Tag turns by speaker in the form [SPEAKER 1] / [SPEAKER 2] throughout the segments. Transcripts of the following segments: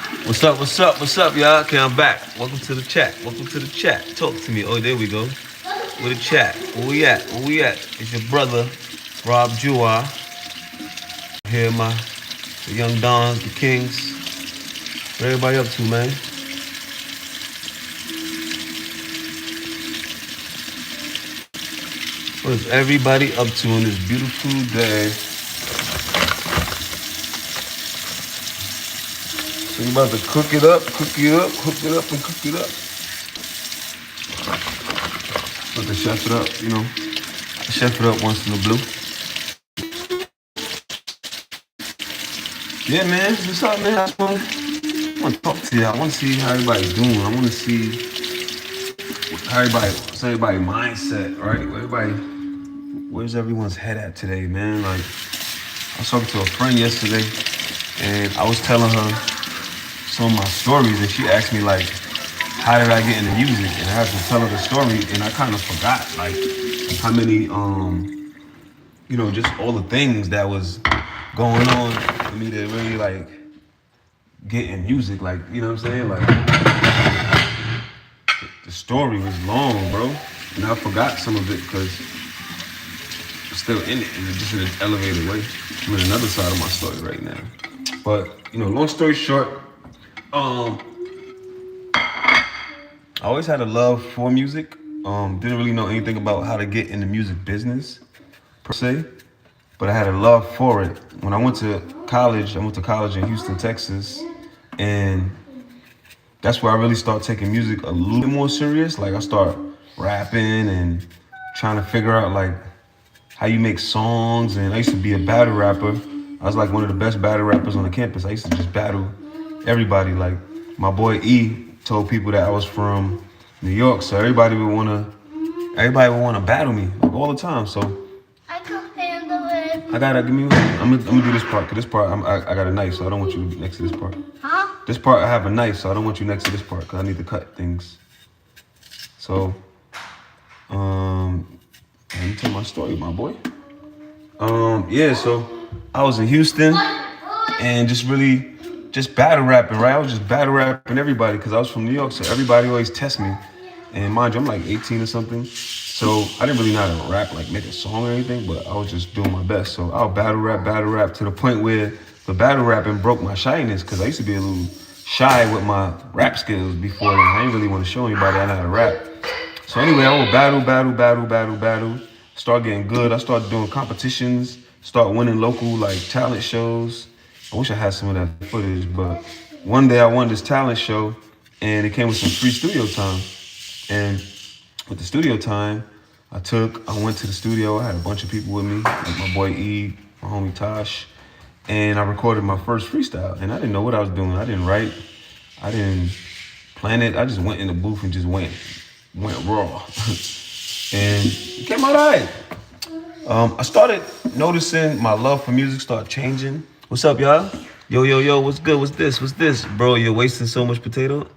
[SPEAKER 1] What's up, what's up, what's up, y'all? Okay, I'm back. Welcome to the chat. Welcome to the chat. Talk to me. Oh, there we go. With the chat. Where we at? Where we at? It's your brother, Rob Jua. Here, the young Dons, the Kings. What everybody up to, man? What is everybody up to on this beautiful day? So you about to cook it up, hook it up, and cook it up. About to chef it up, you know. Chef it up once in a blue. Yeah, man. What's up, man? I want to talk to you. I want to see how everybody's doing. I want to see how everybody mindset, right? Where's everyone's head at today, man? Like, I was talking to a friend yesterday, and I was telling her some of my stories, and she asked me, like, how did I get into music? And I had to tell her the story, and I kind of forgot, like, how many, you know, just all the things that was going on for me to really, like, get in music, like, you know what I'm saying? Like, the story was long, bro, and I forgot some of it because I'm still in it, and it's just in an elevated way. I'm in another side of my story right now. But, you know, long story short, I always had a love for music. Didn't really know anything about how to get in the music business, per se, but I had a love for it. When I went to college in Houston, Texas, and that's where I really started taking music a little bit more serious. Like, I started rapping and trying to figure out, like, how you make songs, and I used to be a battle rapper. I was like one of the best battle rappers on the campus. I used to just battle everybody. Like, my boy E told people that I was from New York, so everybody would wanna battle me, like, all the time. So
[SPEAKER 2] I can handle it.
[SPEAKER 1] I gotta give me. I'm gonna do this part, cause this part I got a knife, so I don't want you next to this part.
[SPEAKER 2] Huh?
[SPEAKER 1] This part I have a knife, so I don't want you next to this part, cause I need to cut things. So, let me tell my story, my boy. Yeah, so I was in Houston and just battle rapping, right? I was just battle rapping everybody because I was from New York, so everybody always test me. And mind you, I'm like 18 or something, so I didn't really know how to rap, like make a song or anything, but I was just doing my best. So I'll battle rap to the point where the battle rapping broke my shyness, because I used to be a little shy with my rap skills before, and I didn't really want to show anybody I know how to rap. So anyway, I would battle, start getting good. I started doing competitions, start winning local, like, talent shows. I wish I had some of that footage, but one day I won this talent show, and it came with some free studio time. And with the studio time, I went to the studio. I had a bunch of people with me, like my boy E, my homie Tosh, and I recorded my first freestyle. And I didn't know what I was doing. I didn't write. I didn't plan it. I just went in the booth and just went raw. And it came out all right. I started noticing my love for music start changing. What's up, y'all? Yo, what's good? What's this? Bro, you're wasting so much potato.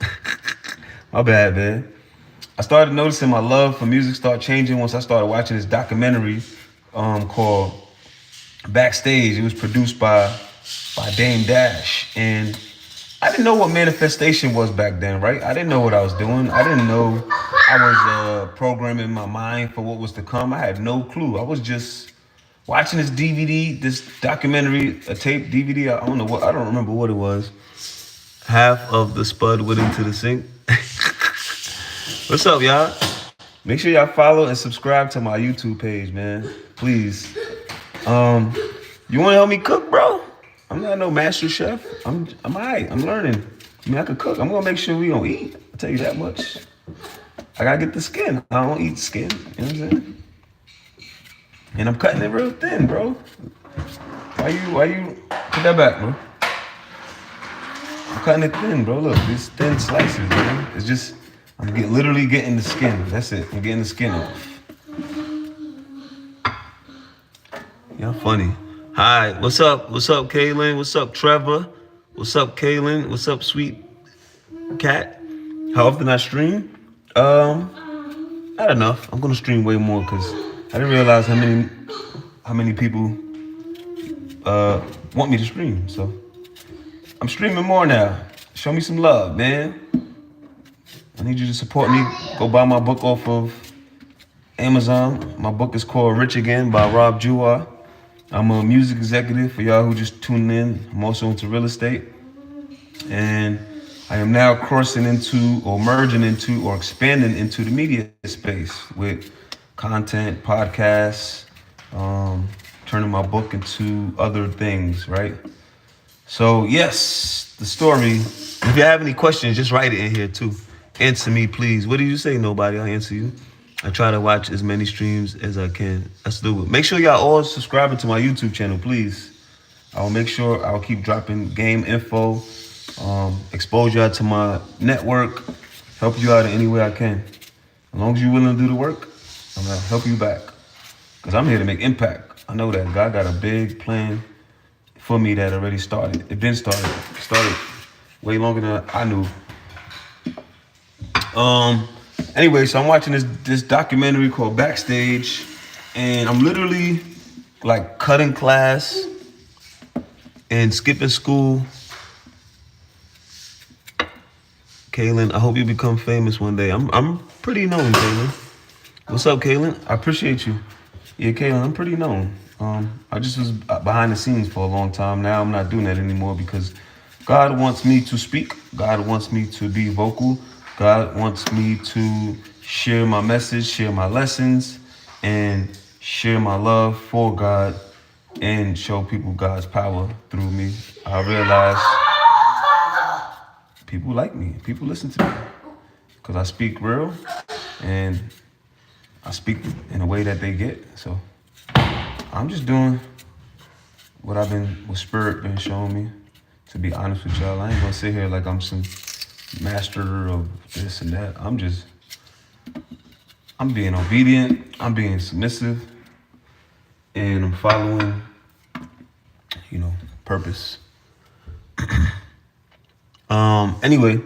[SPEAKER 1] My bad, man. I started noticing my love for music start changing once I started watching this documentary called Backstage. It was produced by Dame Dash. And I didn't know what manifestation was back then, right? I didn't know what I was doing. I didn't know I was programming my mind for what was to come. I had no clue. I was just watching this DVD, this documentary, a tape DVD. I don't remember what it was. Half of the spud went into the sink. What's up, y'all? Make sure y'all follow and subscribe to my YouTube page, man. Please. You want to help me cook, bro? I'm not no master chef. I'm all right. I'm learning. I mean, I could cook. I'm gonna make sure we don't eat. I'll tell you that much. I gotta get the skin. I don't eat skin. You know what I'm saying? And I'm cutting it real thin, bro. Why you put that back, bro? I'm cutting it thin, bro. Look, these thin slices, man. It's just, literally getting the skin. That's it. I'm getting the skin off. Y'all funny. Hi, what's up? What's up, Kaylin? What's up, Trevor? What's up, Kaylin? What's up, sweet cat? How often I stream? Not enough. I'm gonna stream way more because I didn't realize how many people want me to stream. So I'm streaming more now. show me some love, man. I need you to support me. Go buy my book off of Amazon. My book is called Rich Again by ROC-A-FELLA. I'm a music executive for y'all who just tuned in. I'm also into real estate. And I am now crossing into or merging into or expanding into the media space with content, podcasts, turning my book into other things, right? So yes, the story. If you have any questions, just write it in here too. Answer me, please. What did you say? Nobody. I'll answer you. I try to watch as many streams as I can. Let's do it. Make sure y'all all subscribing to my YouTube channel, please. I'll make sure I'll keep dropping game info, expose y'all to my network, help you out in any way I can. As long as you're willing to do the work, I'm gonna help you back. Because I'm here to make impact. I know that God got a big plan for me that already started. It been started. It started way longer than I knew. Anyway, so I'm watching this documentary called Backstage, and I'm literally like cutting class and skipping school. Kaylin, I hope you become famous one day. I'm pretty known, Kaylin. What's up, Kaylin? I appreciate you. Yeah, Kaylin, I'm pretty known. I just was behind the scenes for a long time. Now I'm not doing that anymore because God wants me to speak. God wants me to be vocal. God wants me to share my message, share my lessons, and share my love for God and show people God's power through me. I realize people like me. People listen to me because I speak real and I speak in a way that they get. So I'm just doing what Spirit been showing me. To be honest with y'all, I ain't gonna sit here like I'm some master of this and that. I'm being obedient, I'm being submissive, and I'm following, purpose. Anyway,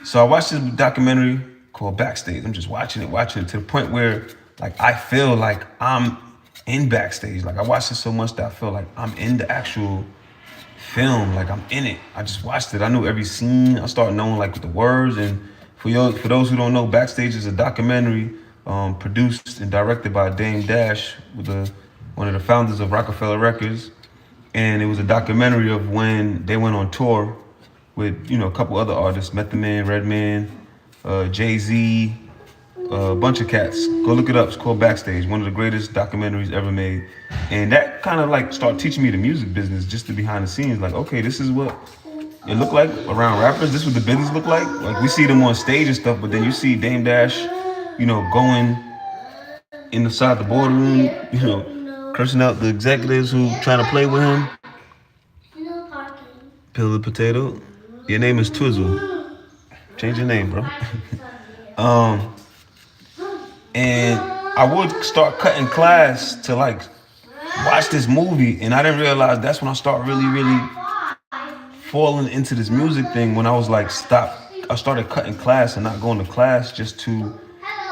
[SPEAKER 1] so I watched this documentary called Backstage. I'm just watching it to the point where like I feel like I'm in Backstage. Like I watched it so much that I feel like I'm in the actual film, like I'm in it. I just watched it. I knew every scene. I started knowing like the words. And for those who don't know, Backstage is a documentary produced and directed by Dame Dash, one of the founders of ROC-A-FELLA Records. And it was a documentary of when they went on tour with a couple other artists, Method Man, Redman, Jay-Z, a bunch of cats. Go look it up. It's called Backstage, one of the greatest documentaries ever made. And that kind of like started teaching me the music business, just the behind the scenes. Like, okay, this is what it looked like around rappers. This is what the business look like. Like we see them on stage and stuff, but then you see Dame Dash, going inside the boardroom, cursing out the executives who trying to play with him. Peel the potato. Your name is Twizzle. Change your name, bro. And I would start cutting class to like watch this movie, and I didn't realize that's when I started really falling into this music thing. When I was like, I started cutting class and not going to class just to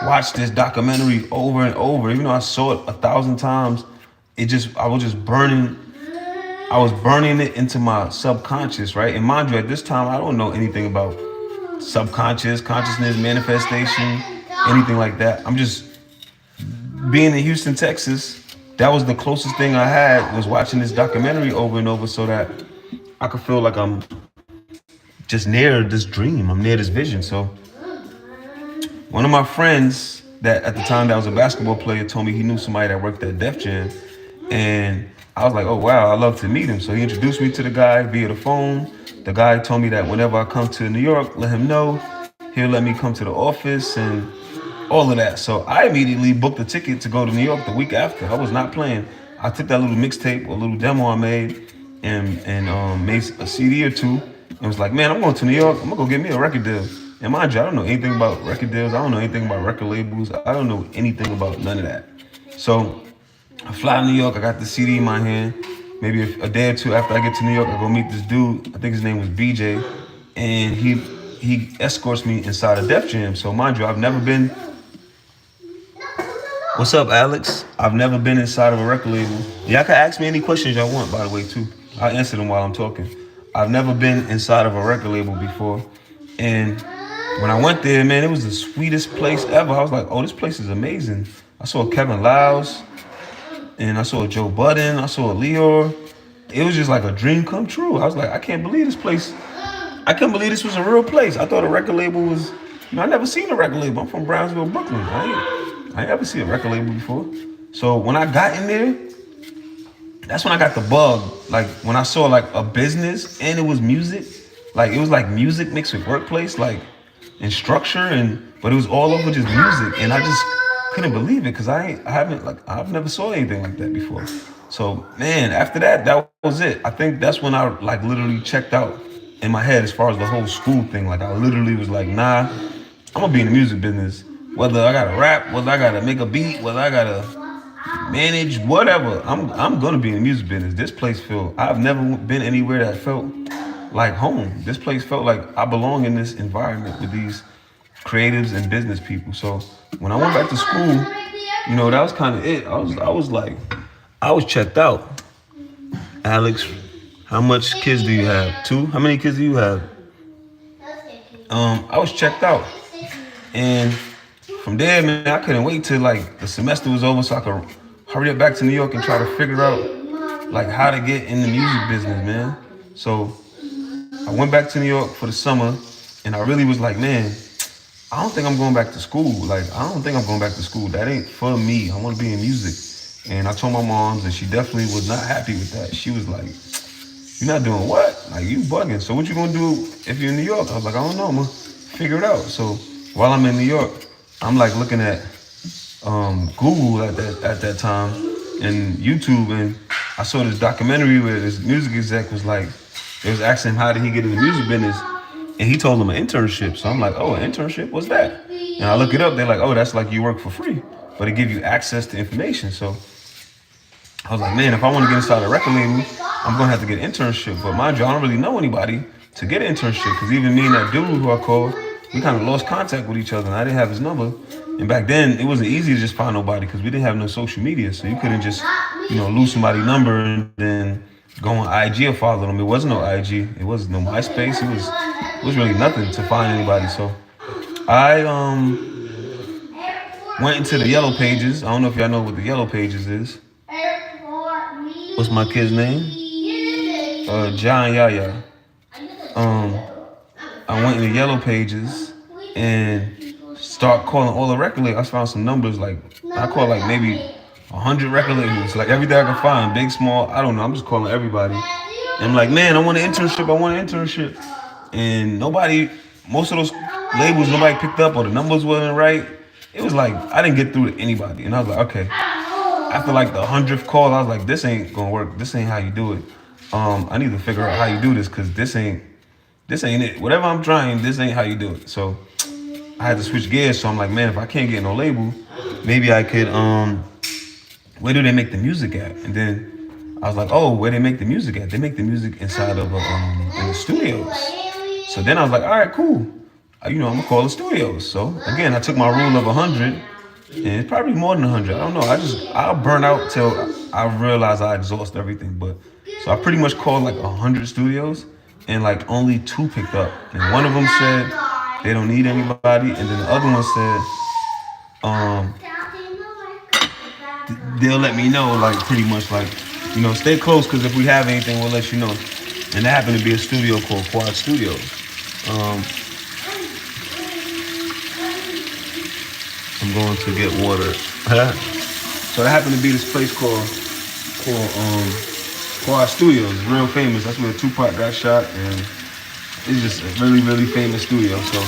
[SPEAKER 1] watch this documentary over and over. Even though I saw it 1,000 times, I was burning it into my subconscious, right? And mind you, at this time, I don't know anything about subconscious, consciousness, manifestation, anything like that. I'm just being in Houston, Texas. That was the closest thing I had, was watching this documentary over and over so that I could feel like I'm just near this dream. I'm near this vision. So one of my friends that at the time that was a basketball player told me he knew somebody that worked at Def Jam. And I was like, oh, wow, I'd love to meet him. So he introduced me to the guy via the phone. The guy told me that whenever I come to New York, let him know. He'll let me come to the office and all of that. So I immediately booked a ticket to go to New York the week after. I was not playing. I took that little mixtape, a little demo I made, and made a CD or two, and was like, man, I'm going to New York. I'm gonna go get me a record deal. And mind you, I don't know anything about record deals. I don't know anything about record labels. I don't know anything about none of that. So I fly to New York. I got the CD in my hand. Maybe a day or two after I get to New York, I go meet this dude. I think his name was BJ, and he escorts me inside of Def Jam. So mind you, I've never been. What's up, Alex? I've never been inside of a record label. Y'all can ask me any questions y'all want, by the way, too. I'll answer them while I'm talking. I've never been inside of a record label before. And when I went there, man, it was the sweetest place ever. I was like, oh, this place is amazing. I saw Kevin Lyles, and I saw Joe Budden, I saw Leor. It was just like a dream come true. I was like, I can't believe this place. I couldn't believe this was a real place. I thought a record label was, I never seen a record label. I'm from Brownsville, Brooklyn. I ain't ever seen a record label before. So when I got in there, that's when I got the bug. Like when I saw like a business and it was music, like it was like music mixed with workplace, like and structure, but it was all over just music, and I just couldn't believe it because I've never saw anything like that before. So man, after that, that was it. I think that's when I like literally checked out in my head as far as the whole school thing. Like I literally was like, nah, I'm gonna be in the music business. Whether I gotta rap, whether I gotta make a beat, whether I gotta manage, whatever. I'm gonna be in the music business. This place I've never been anywhere that felt like home. This place felt like I belong in this environment with these creatives and business people. So when I went back to school, that was kind of it. I was checked out. Alex, how much kids do you have? 2? How many kids do you have? I was checked out, and from there, man, I couldn't wait till like the semester was over so I could hurry up back to New York and try to figure out like how to get in the music business, man. So I went back to New York for the summer, and I really was like, man, I don't think I'm going back to school. Like, I don't think I'm going back to school. That ain't for me. I want to be in music. And I told my moms, and she definitely was not happy with that. She was like, you're not doing what? Like, you bugging. So what you gonna do if you're in New York? I was like, I don't know. I'm gonna figure it out. So while I'm in New York, I'm like looking at Google at that time and YouTube, and I saw this documentary where this music exec was like, they was asking him how did he get in the music business, and he told them an internship. So I'm like, oh, an internship? What's that? And I look it up. They're like, oh, that's like you work for free, but it give you access to information. So I was like, man, if I want to get inside a record label, I'm gonna have to get an internship. But mind you, I don't really know anybody to get an internship, because even me and that dude who I called, we kind of lost contact with each other, and I didn't have his number. And back then, it wasn't easy to just find nobody because we didn't have no social media. So you couldn't just, lose somebody's number and then go on IG or follow them. It wasn't no IG. It wasn't no MySpace. It was really nothing to find anybody. So I went into the Yellow Pages. I don't know if y'all know what the Yellow Pages is. What's my kid's name? John Yaya. I went in the Yellow Pages and start calling all the record labels. I found some numbers, like I called like maybe 100 record labels, like everything I could find, big, small, I don't know. I'm just calling everybody. And I'm like, man, I want an internship. And most of those labels, nobody picked up, or the numbers wasn't right. It was like, I didn't get through to anybody. And I was like, okay. After like the 100th call, I was like, this ain't gonna work. This ain't how you do it. I need to figure out how you do this, because this ain't it. Whatever I'm trying, this ain't how you do it. So I had to switch gears. So I'm like, man, if I can't get no label, maybe I could, where do they make the music at? And then I was like, oh, where they make the music at? They make the music inside of in the studios. So then I was like, all right, cool. I'm gonna call the studios. So again, I took my rule of 100, and it's probably more than 100. I don't know. I'll burn out till I realize I exhaust everything. But so I pretty much called like 100 studios, and like only 2 picked up. And one of them said they don't need anybody, and then the other one said they'll let me know, like pretty much like, stay close, because if we have anything, we'll let you know. And that happened to be a studio called Quad Studios. I'm going to get water. So that happened to be this place called Quad Studios. It's real famous. That's where Tupac got shot, and it's just a really, really famous studio. So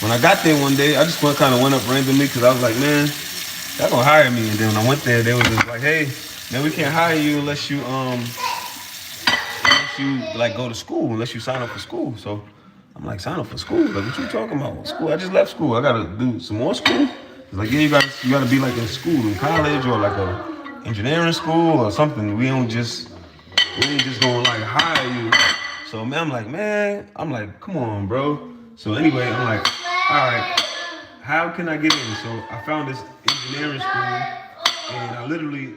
[SPEAKER 1] when I got there one day, I just kind of went up randomly, because I was like, man, y'all gonna hire me. And then when I went there, they was just like, hey, man, we can't hire you unless you like go to school, unless you sign up for school. So I'm like, sign up for school? Like, what you talking about? School? I just left school. I gotta do some more school? It's like, yeah, you gotta be like in school, in college, or like a engineering school or something. We ain't just gonna like hire you. So man, I'm like, come on, bro. So anyway, I'm like, all right, how can I get in? So I found this engineering school, and I literally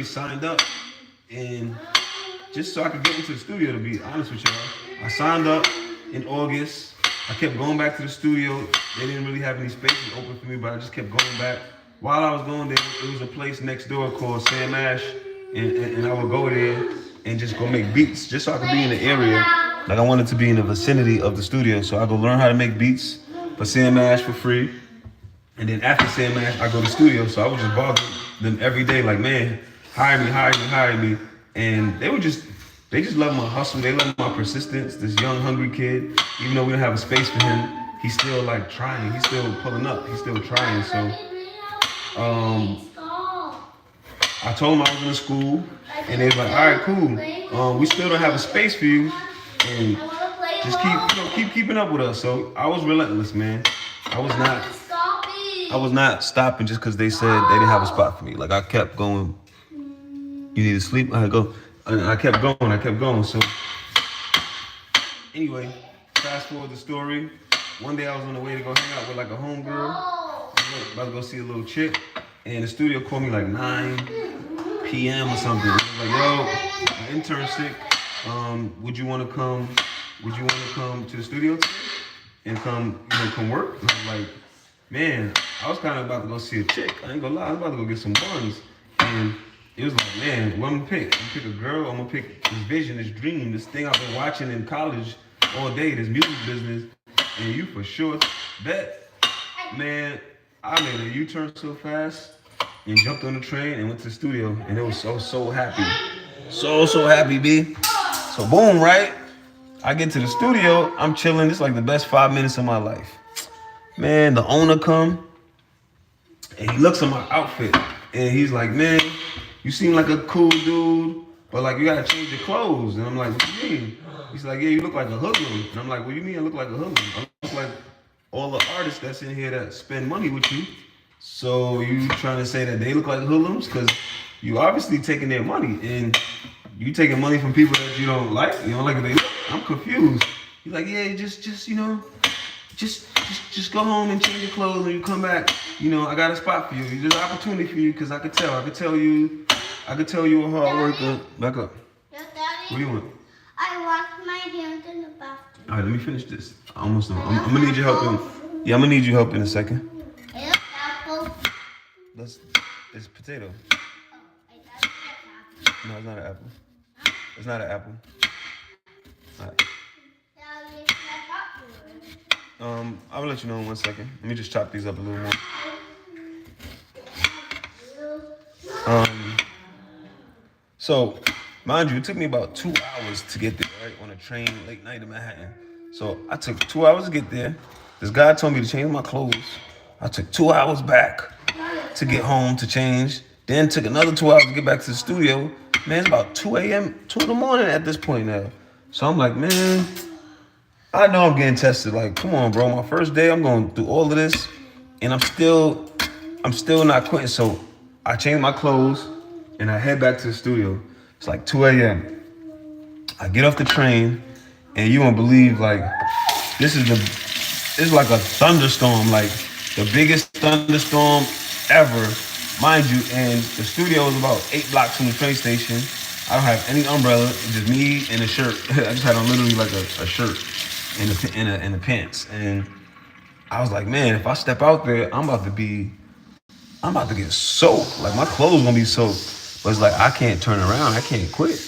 [SPEAKER 1] signed up, and just so I could get into the studio, to be honest with y'all. I signed up in August. I kept going back to the studio. They didn't really have any spaces open for me, but I just kept going back. While I was going there, there was a place next door called Sam Ash, and I would go there and just go make beats, just so I could be in the area. Like I wanted to be in the vicinity of the studio, so I go learn how to make beats for Sam Ash for free. And then after Sam Ash, I go to the studio, so I would just bother them every day, like, man, hire me, hire me, hire me. And they just love my hustle. They love my persistence. This young, hungry kid, even though we don't have a space for him, he's still like trying. He's still pulling up. He's still trying. So, I told him I was in school, and they was like, all right, cool. We still don't have a space for you, and just keep keeping up with us. So I was relentless, man. I was not stopping just because they said they didn't have a spot for me. Like I kept going. You need to sleep? I go. And I kept going. So anyway, fast forward the story. One day I was on the way to go hang out with like a homegirl. I was about to go see a little chick, and the studio called me like 9 p.m. or something. It was like, yo, my intern's sick. Would you want to come? Would you want to come to the studio today and come work? And I was like, man, I was kind of about to go see a chick. I ain't gonna lie, I was about to go get some buns. And it was like, man, what I'm gonna pick? I'm gonna pick a girl, I'm gonna pick this vision, this dream, this thing I've been watching in college all day, this music business. And you for sure bet. Man, I made a U-turn so fast and jumped on the train and went to the studio. And it was so happy. So happy, B. So boom, right? I get to the studio, I'm chilling. It's like the best 5 minutes of my life. Man, the owner come and he looks at my outfit and he's like, man, you seem like a cool dude, but like you gotta change your clothes. And I'm like, what do you mean? He's like, yeah, you look like a hoodlum. And I'm like, what do you mean I look like a hoodlum? I look like all the artists that's in here that spend money with you. So you trying to say that they look like hoodlums? Because you obviously taking their money and you taking money from people that you don't like. You don't like what they look. I'm confused. He's like, yeah, just you know, just go home and change your clothes and you come back. You know, I got a spot for you. There's an opportunity for you because I could tell you a hard worker. Back up.
[SPEAKER 2] Daddy,
[SPEAKER 1] What do you want?
[SPEAKER 2] I washed my hands in the bathroom.
[SPEAKER 1] All right, let me finish this. Almost done. I'm gonna need your help in. Yeah, I'm gonna need your help in a second.
[SPEAKER 2] I love apple.
[SPEAKER 1] It's potato.
[SPEAKER 2] Oh, I thought it was apple.
[SPEAKER 1] No, it's not an apple. It's not an apple. All right.
[SPEAKER 2] Daddy, it's my apple.
[SPEAKER 1] I'll let you know in 1 second. Let me just chop these up a little more. So, mind you, it took me about 2 hours to get there, right? On a train late night in Manhattan. So I took 2 hours to get there. This guy told me to change my clothes. I took 2 hours back to get home to change. Then took another 2 hours to get back to the studio. Man, it's about 2 a.m., 2 in the morning at this point now. So I'm like, man, I know I'm getting tested. Like, come on, bro. My first day, I'm going through all of this, and I'm still not quitting. So I changed my clothes, and I head back to the studio. It's like 2 a.m. I get off the train, and you won't believe, like, it's like a thunderstorm, like the biggest thunderstorm ever, mind you. And the studio is about 8 blocks from the train station. I don't have any umbrella, just me and a shirt. I just had on literally like a shirt and the pants. And I was like, man, if I step out there, I'm about to get soaked. Like my clothes gonna be soaked. But it's like I can't turn around. I can't quit.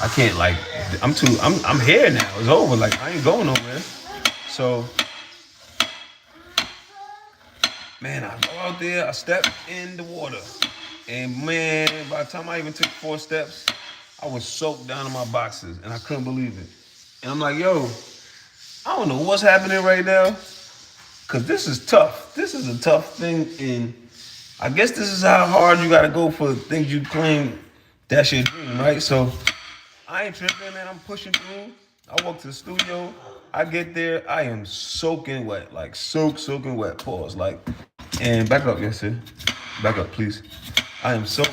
[SPEAKER 1] I can't like I'm here now. It's over. Like I ain't going nowhere. So man, I go out there, I step in the water. And man, by the time I even took 4 steps, I was soaked down in my boxes and I couldn't believe it. And I'm like, yo, I don't know what's happening right now. Cause this is tough. This is a tough thing. And I guess this is how hard you gotta go for things you claim that's your dream, right? So I ain't tripping, man. I'm pushing through. I walk to the studio. I get there. I am soaking wet, like soaking wet. Pause, like, and back up, yes sir. Back up, please. I am soaked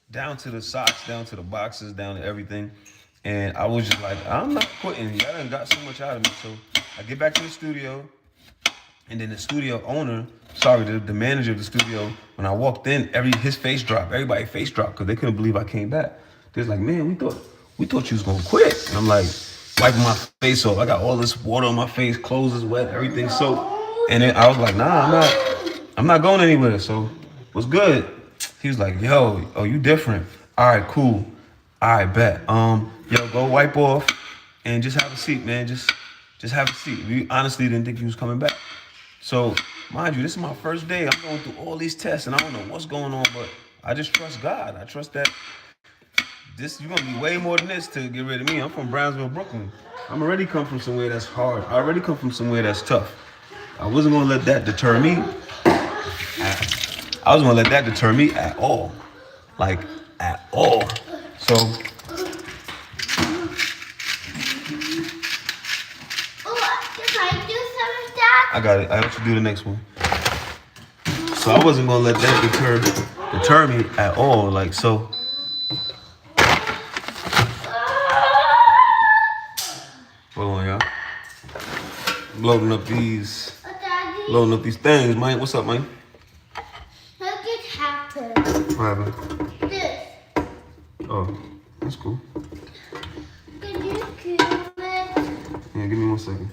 [SPEAKER 1] down to the socks, down to the boxes, down to everything. And I was just like, I'm not quitting. Y'all done got so much out of me. So I get back to the studio. And then the studio owner, the manager of the studio, when I walked in, his face dropped. Everybody face dropped because they couldn't believe I came back. They was like, man, we thought you was gonna quit. And I'm like, wiping my face off. I got all this water on my face, clothes is wet, everything's soaked. And then I was like, nah, I'm not going anywhere. So what's good? He was like, yo, oh, you different. All right, cool. All right, bet. Yo, go wipe off and just have a seat, man. Just have a seat. We honestly didn't think he was coming back. So, mind you, this is my first day. I'm going through all these tests and I don't know what's going on, but I just trust God. I trust that you're gonna be way more than this to get rid of me. I'm from Brownsville, Brooklyn. I'm already come from somewhere that's hard. I already come from somewhere that's tough. I wasn't gonna let that deter me. I wasn't gonna let that deter me at all. Like, at all. So, I got it. I have to do the next one. So I wasn't gonna let that deter me at all. Like, so. Hold on, y'all. Loading up these things, man. What's up, man?
[SPEAKER 2] Look, it happened.
[SPEAKER 1] What happened?
[SPEAKER 2] This.
[SPEAKER 1] Oh, that's cool.
[SPEAKER 2] Can you kill it?
[SPEAKER 1] Yeah, give me 1 second.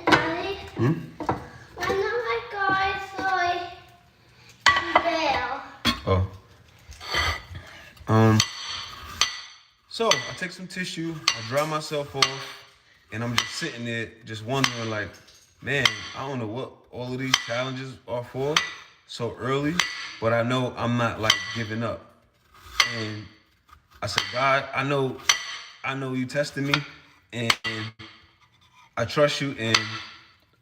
[SPEAKER 2] Daddy?
[SPEAKER 1] Hmm?
[SPEAKER 2] One of my guys saw it there.
[SPEAKER 1] Oh. So I take some tissue, I dry myself off, and I'm just sitting there, just wondering, like, man, I don't know what all of these challenges are for so early, but I know I'm not like giving up. And I said, God, I know you testing me, and I trust you, and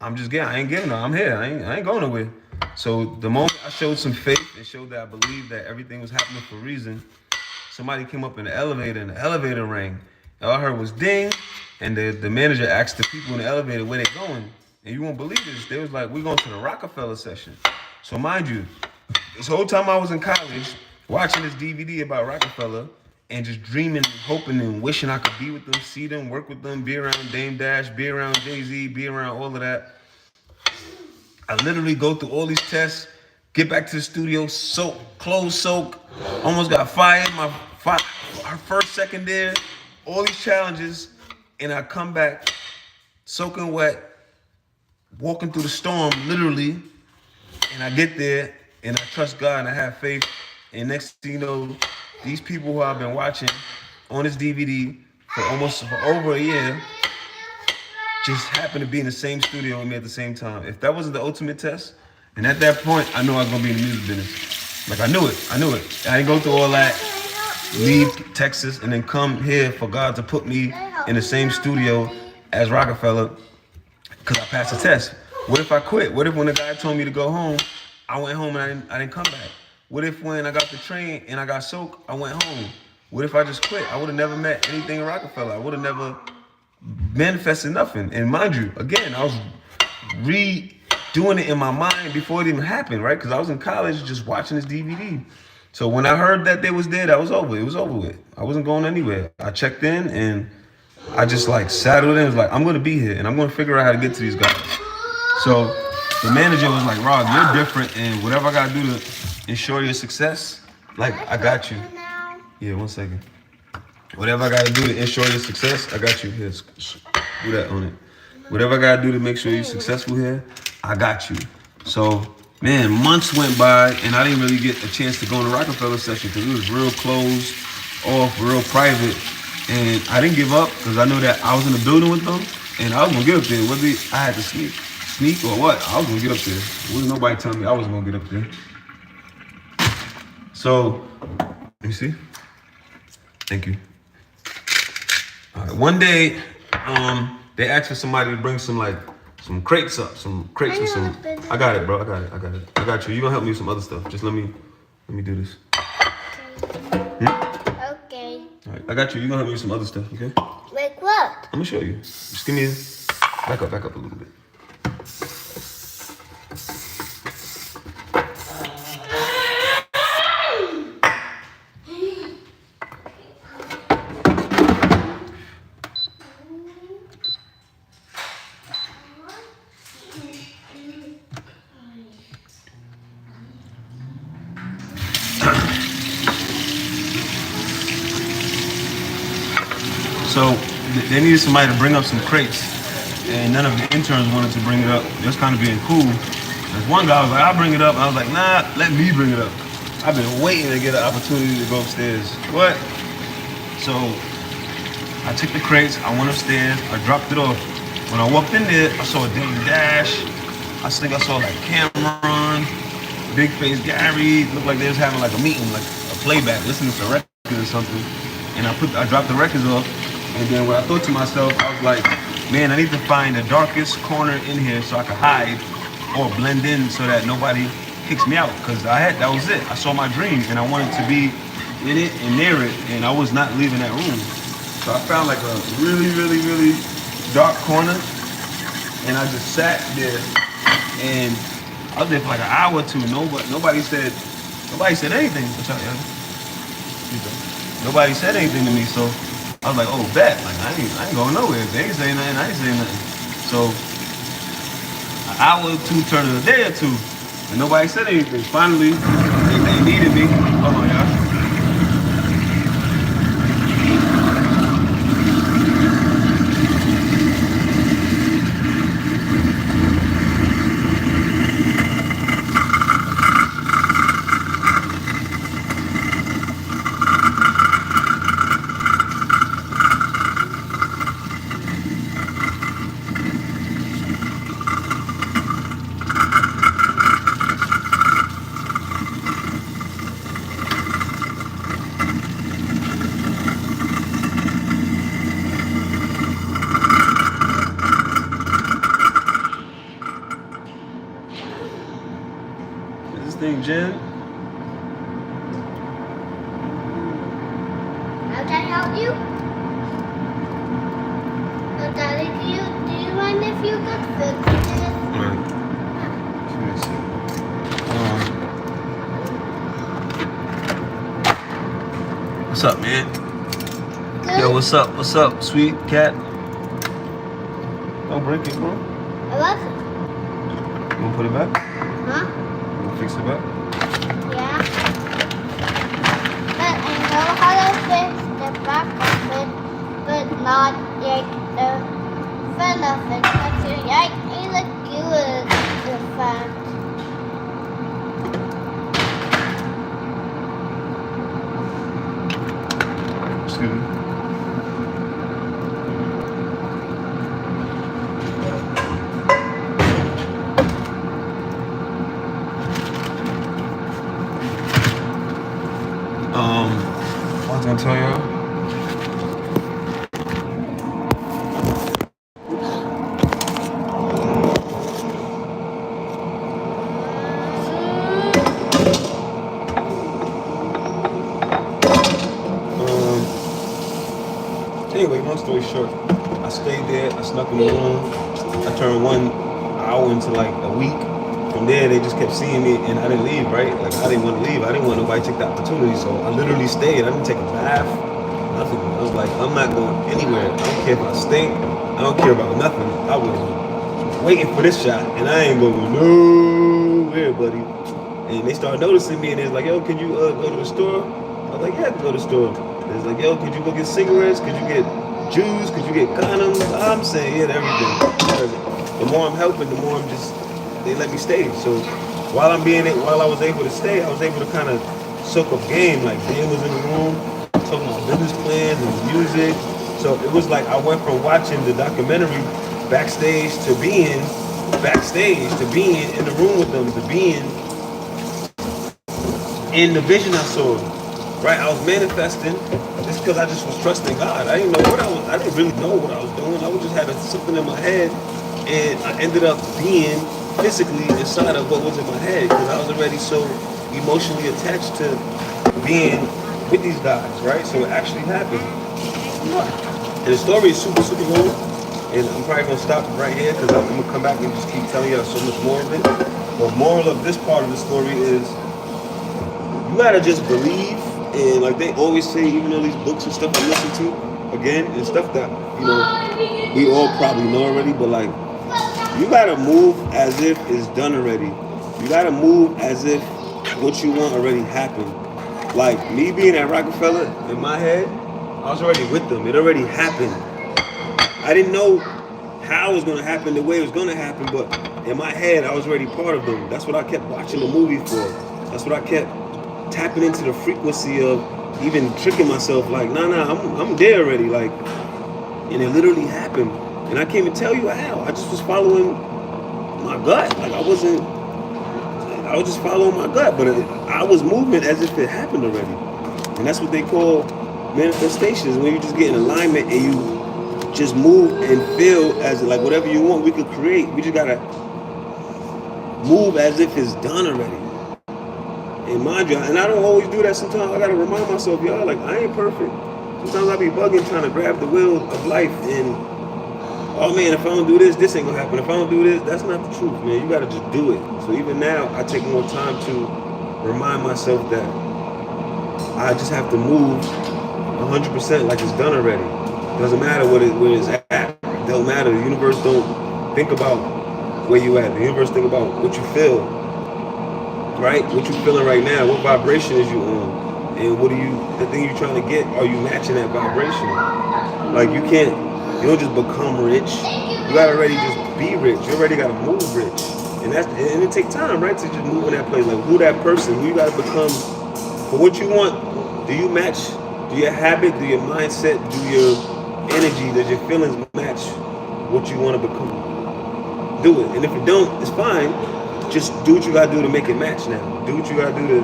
[SPEAKER 1] I ain't giving up. I'm here. I ain't going nowhere. So the moment I showed some faith and showed that I believed that everything was happening for a reason, somebody came up in the elevator and the elevator rang. All I heard was ding, and the manager asked the people in the elevator where they going. And you won't believe this. They was like, we're going to the ROC-A-FELLA session. So mind you, this whole time I was in college, watching this DVD about ROC-A-FELLA and just dreaming, hoping and wishing I could be with them, see them, work with them, be around Dame Dash, be around Jay-Z, be around all of that. I literally go through all these tests, get back to the studio, soak, clothes soak, almost got fired, our first, second there, all these challenges, and I come back soaking wet, walking through the storm, literally, and I get there, and I trust God, and I have faith, and next thing you know, these people who I've been watching on this DVD for over a year, just happened to be in the same studio with me at the same time. If that wasn't the ultimate test, and at that point, I knew I was gonna be in the music business. Like, I knew it. I didn't go through all that, leave Texas, and then come here for God to put me in the same studio as ROC-A-FELLA, because I passed the test. What if I quit? What if when the guy told me to go home, I went home and I didn't come back? What if when I got the train and I got soaked, I went home? What if I just quit? I would have never met anything in ROC-A-FELLA. I would have never manifested nothing. And mind you, again, I was redoing it in my mind before it even happened, right? Because I was in college just watching this DVD. So when I heard that they was there, that was over. It was over with. I wasn't going anywhere. I checked in and I just like settled in. It was like, I'm gonna be here and I'm gonna figure out how to get to these guys. So the manager was like, Rob, you're different, and whatever I gotta do to ensure your success, like, I got you. Yeah, 1 second. Whatever I gotta do to ensure your success, I got you. Here, do that on it. Whatever I gotta do to make sure you're successful here, I got you. So, man, months went by and I didn't really get a chance to go in the ROC-A-FELLA session because it was real closed off, real private. And I didn't give up because I knew that I was in the building with them and I was gonna get up there. Whether I had to sneak or what, I was gonna get up there. There wasn't nobody telling me I wasn't gonna get up there. So, let me see. Thank you. All right, one day, they asked for somebody to bring some crates up, with some. I got it, bro. I got you. You gonna help me with some other stuff? Just let me do this.
[SPEAKER 2] Okay.
[SPEAKER 1] All right, I got you. You gonna help me with some other stuff, okay?
[SPEAKER 2] Like what?
[SPEAKER 1] I'm gonna show you. Just give me back up a little bit. So they needed somebody to bring up some crates, and none of the interns wanted to bring it up. Just kind of being cool. There's one guy was like, "I'll bring it up." I was like, "Nah, let me bring it up." I've been waiting to get an opportunity to go upstairs. What? So I took the crates. I went upstairs. I dropped it off. When I walked in there, I saw a Dame Dash. I think I saw like Cameron, Big Face Gary. Looked like they was having like a meeting, like a playback, listening to records or something. And I dropped the records off. And then what I thought to myself, I was like, man, I need to find the darkest corner in here so I can hide or blend in so that nobody kicks me out. Cause that was it. I saw my dream and I wanted to be in it and near it, and I was not leaving that room. So I found like a really, really, really dark corner, and I just sat there, and I was there for like an hour or two. Nobody said anything. What's up, Evan? Nobody said anything to me, so I was like, oh, bet. Like I ain't going nowhere. If they ain't saying nothing, I ain't saying nothing. So an hour or two turned into a day or two, and nobody said anything. Finally, they needed me. Hold on, y'all. Thing, Jen.
[SPEAKER 2] How can I help you? So, Daddy, do you mind if you could fix this?
[SPEAKER 1] Alright. Let me see. What's up, man?
[SPEAKER 2] Good.
[SPEAKER 1] Yo, what's up? What's up, sweet cat? Don't break it, bro.
[SPEAKER 2] I wasn't.
[SPEAKER 1] You wanna put it back?
[SPEAKER 2] Huh?
[SPEAKER 1] Fix it back?
[SPEAKER 2] Yeah. But I know how to fix the back of it, but not like the front of it. Because I look good the front.
[SPEAKER 1] Excuse me. I was gonna tell y'all. Anyway, long story short, I stayed there. I snuck in the room. I turned 1 hour into like a week. From there, they just kept seeing me, and I didn't leave, right? Like, I didn't want to leave. I didn't want nobody to take the opportunity, so I literally stayed. I didn't take a bath, nothing. I was like, I'm not going anywhere. I don't care if I stink. I don't care about nothing. I was waiting for this shot, and I ain't going nowhere, buddy. And they started noticing me, and it's like, yo, can you go to the store? I was like, yeah, I can go to the store. And it's like, yo, could you go get cigarettes? Could you get juice? Could you get condoms? I'm saying, yeah, everything. The more I'm helping, the more I'm just, they let me stay. So while I was able to stay, I was able to kind of soak up game. Like, Dan was in the room talking about business plans and music. So it was like I went from watching the documentary backstage to being in the room with them, to being in the vision I saw. Right, I was manifesting just because I just was trusting God. I didn't really know what I was doing. I just had something in my head, and I ended up being physically inside of what was in my head because I was already so emotionally attached to being with these guys, right? So it actually happened. And the story is super, super long, and I'm probably gonna stop right here because I'm gonna come back and just keep telling y'all so much more of it. But moral of this part of the story is you gotta just believe. And like they always say, even though these books and stuff I listen to, again, and stuff that, we all probably know already, but like, you gotta move as if it's done already. You gotta move as if what you want already happened. Like, me being at Rockefeller, in my head, I was already with them. It already happened. I didn't know how it was gonna happen the way it was gonna happen, but in my head, I was already part of them. That's what I kept watching the movie for. That's what I kept tapping into the frequency of, even tricking myself like, nah, I'm there already. Like, and it literally happened. And I can't even tell you how. I just was following my gut. Like I was just following my gut, but I was moving as if it happened already. And that's what they call manifestations, when you just get in alignment and you just move and feel as like whatever you want, we could create. We just gotta move as if it's done already. And mind you, and I don't always do that. Sometimes I gotta remind myself, y'all, like I ain't perfect. Sometimes I be bugging, trying to grab the wheel of life, and oh man, if I don't do this, this ain't gonna happen. If I don't do this, that's not the truth, man. You gotta just do it. So even now, I take more time to remind myself that I just have to move 100% like it's done already. Doesn't matter where it's at. It don't matter. The universe don't think about where you at. The universe think about what you feel, right? What you feeling right now. What vibration is you on? And the thing you're trying to get, are you matching that vibration? Like you don't just become rich. You gotta already just be rich. You already gotta move rich. And it takes time, right? To just move in that place. Like who that person, who you gotta become for what you want. Do you match? Do your habit, do your mindset, do your energy, does your feelings match what you want to become? Do it. And if it don't, it's fine. Just do what you gotta do to make it match now. Do what you gotta do to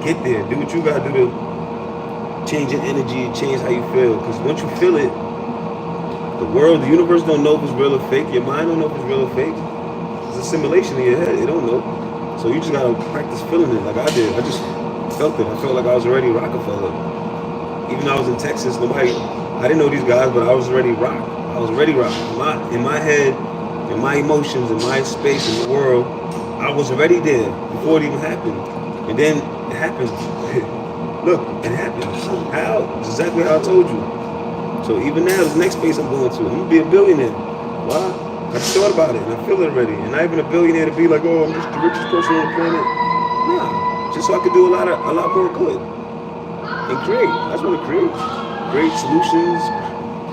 [SPEAKER 1] get there. Do what you gotta do to change your energy, change how you feel. Because once you feel it, the world, the universe don't know if it's real or fake. Your mind don't know if it's real or fake. It's a simulation in your head. It don't know. So you just gotta practice feeling it like I did. I just felt it. I felt like I was already ROC-A-FELLA. Even though I was in Texas, I didn't know these guys, but I was already rock. I was already rock. In my head, in my emotions, in my space, in the world, I was already there before it even happened. And then it happened. Look, it happened. How? It's exactly how I told you. So even now, this next space I'm going to, I'm gonna be a billionaire. Why? I just thought about it and I feel it already. And not even a billionaire to be like, oh, I'm just the richest person on the planet. Nah, just so I could do a lot more good and create. I just want to create. Great solutions,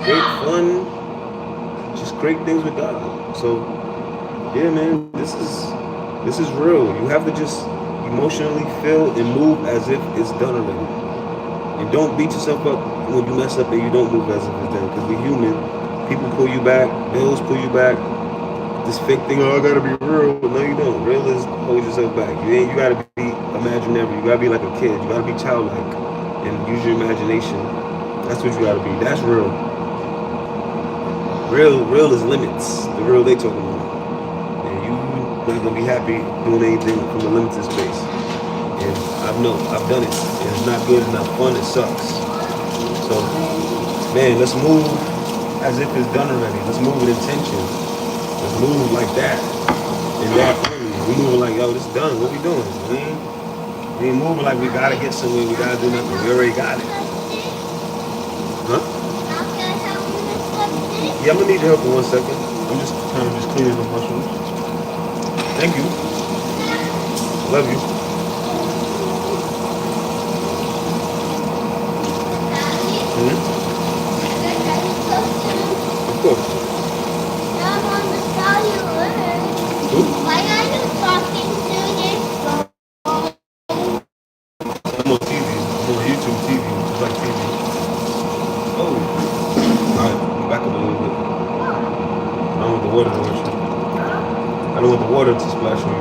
[SPEAKER 1] great fun, just great things with God. So yeah, man, this is real. You have to just emotionally feel and move as if it's done already. And don't beat yourself up when you mess up and you don't move as if it's done. Because we're human. People pull you back, bills pull you back. This fake thing, oh, I gotta be real. No, you don't. Real is hold yourself back. You gotta be imaginary. You gotta be like a kid. You gotta be childlike and use your imagination. That's what you gotta be. That's real. Real is limits. The real they talking about. And you not gonna be happy doing anything from a limited space. And I've done it. And it's not good, it's not fun, it sucks. So, man, let's move as if it's done already. Let's move with intention. Let's move like that. And that we moving like, yo, this is done. What we doing? We ain't moving like we gotta get somewhere, we gotta do nothing. We already got it. Huh? Yeah, I'm gonna need your help in 1 second. I'm just kind of just cleaning the mushrooms. Thank you. Love you. Of course.
[SPEAKER 2] Why are you talking to this phone?
[SPEAKER 1] I'm on TV. I'm on YouTube TV. It's like TV. Oh. Alright, back up a little bit. I don't want the water to rush you. I don't want the water to splash on you.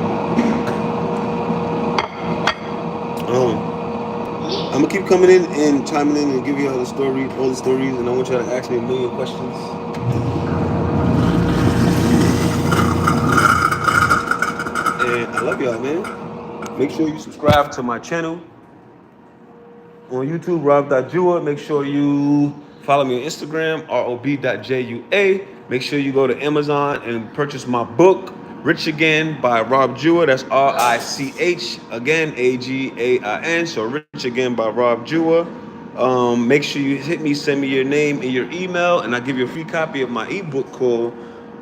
[SPEAKER 1] I'm gonna keep coming in and chiming in and giving you all the stories, and I want y'all to ask me a million questions. And I love y'all, man. Make sure you subscribe to my channel on YouTube, rob.jua. Make sure you follow me on Instagram, rob.jua. Make sure you go to Amazon and purchase my book, Rich Again by Rob Jua. That's R-I-C-H, again, A-G-A-I-N. So Rich Again by Rob Jua. Make sure you hit me, send me your name and your email, and I'll give you a free copy of my ebook called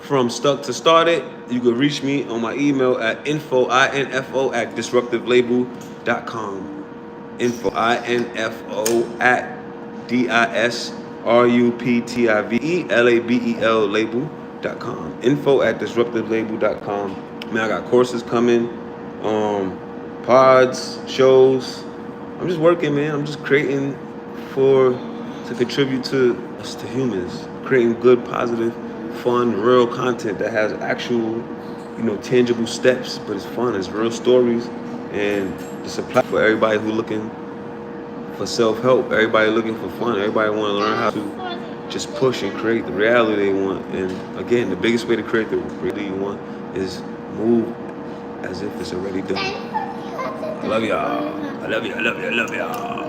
[SPEAKER 1] From Stuck to Started. You can reach me on my email at info @disruptivelabel.com. info at disruptivlabel label.com. info@disruptivlabel.com. Man, I got courses coming, pods, shows. I'm just working, man. I'm just creating to contribute to us, to humans, creating good, positive, fun, real content that has actual, tangible steps, but it's fun. It's real stories, and it's a platform for everybody who looking for self-help, everybody looking for fun, everybody want to learn how to just push and create the reality they want. And again, the biggest way to create the reality you want is move as if it's already done. I love y'all. I love you. I love you. I love y'all.